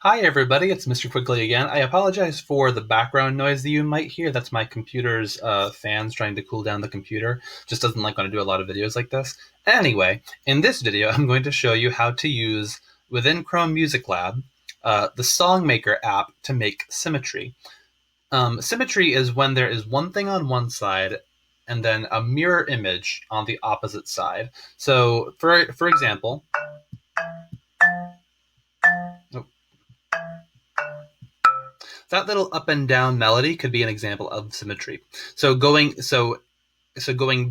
Hi everybody, it's Mr. Quigley again. I apologize for the background noise that you might hear. That's my computer's fans trying to cool down the computer. Just doesn't like when I do a lot of videos like this. Anyway, in this video I'm going to show you how to use, within Chrome Music Lab, the SongMaker app to make symmetry. Symmetry is when there is one thing on one side and then a mirror image on the opposite side. So, for example, that little up and down melody could be an example of symmetry. So going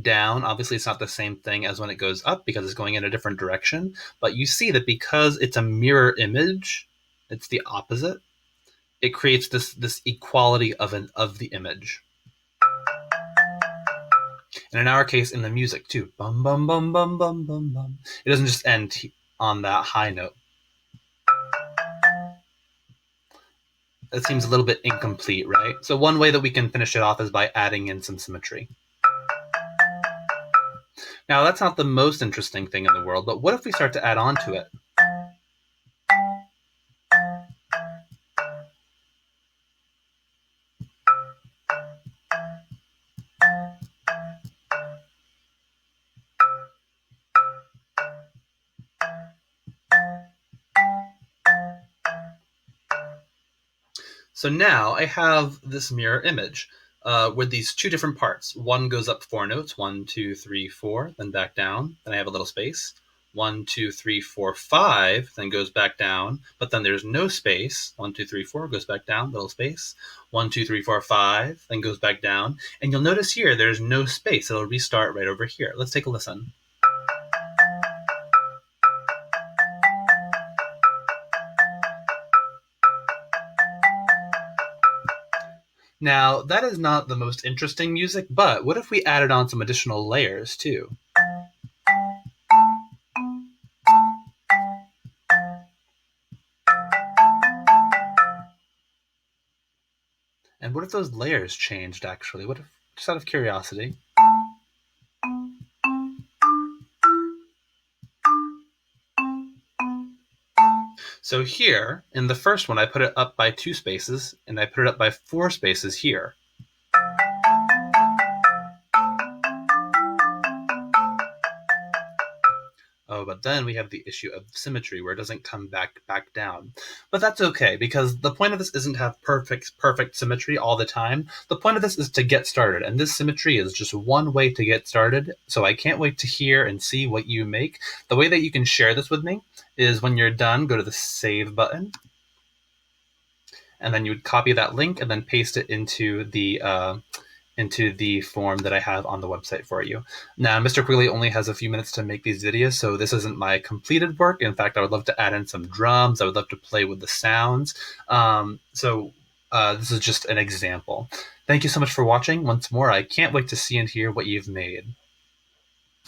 down, obviously it's not the same thing as when it goes up because it's going in a different direction. But you see that because it's a mirror image, it's the opposite. It creates this equality of the image. And in our case, in the music too, bum bum bum bum bum bum bum. It doesn't just end on that high note. That seems a little bit incomplete, right? So one way that we can finish it off is by adding in some symmetry. Now, that's not the most interesting thing in the world, but what if we start to add on to it? So now I have this mirror image with these two different parts. One goes up 4 notes, 1, 2, 3, 4, then back down. Then I have a little space. 1, 2, 3, 4, 5, then goes back down, but then there's no space. 1, 2, 3, 4 goes back down, little space. 1, 2, 3, 4, 5, then goes back down. And you'll notice here there's no space. It'll restart right over here. Let's take a listen. Now, that is not the most interesting music, but what if we added on some additional layers too? And what if those layers changed, actually? What if, just out of curiosity? So here, in the first one, I put it up by 2 spaces, and I put it up by 4 spaces here. Oh, but then we have the issue of symmetry where it doesn't come back down. But that's okay, because the point of this isn't to have perfect symmetry all the time. The point of this is to get started, and this symmetry is just one way to get started. So I can't wait to hear and see what you make. The way that you can share this with me is when you're done, go to the Save button, and then you would copy that link and then paste it into the form that I have on the website for you. Now, Mr. Quigley only has a few minutes to make these videos, so this isn't my completed work. In fact, I would love to add in some drums. I would love to play with the sounds. This is just an example. Thank you so much for watching. Once more, I can't wait to see and hear what you've made.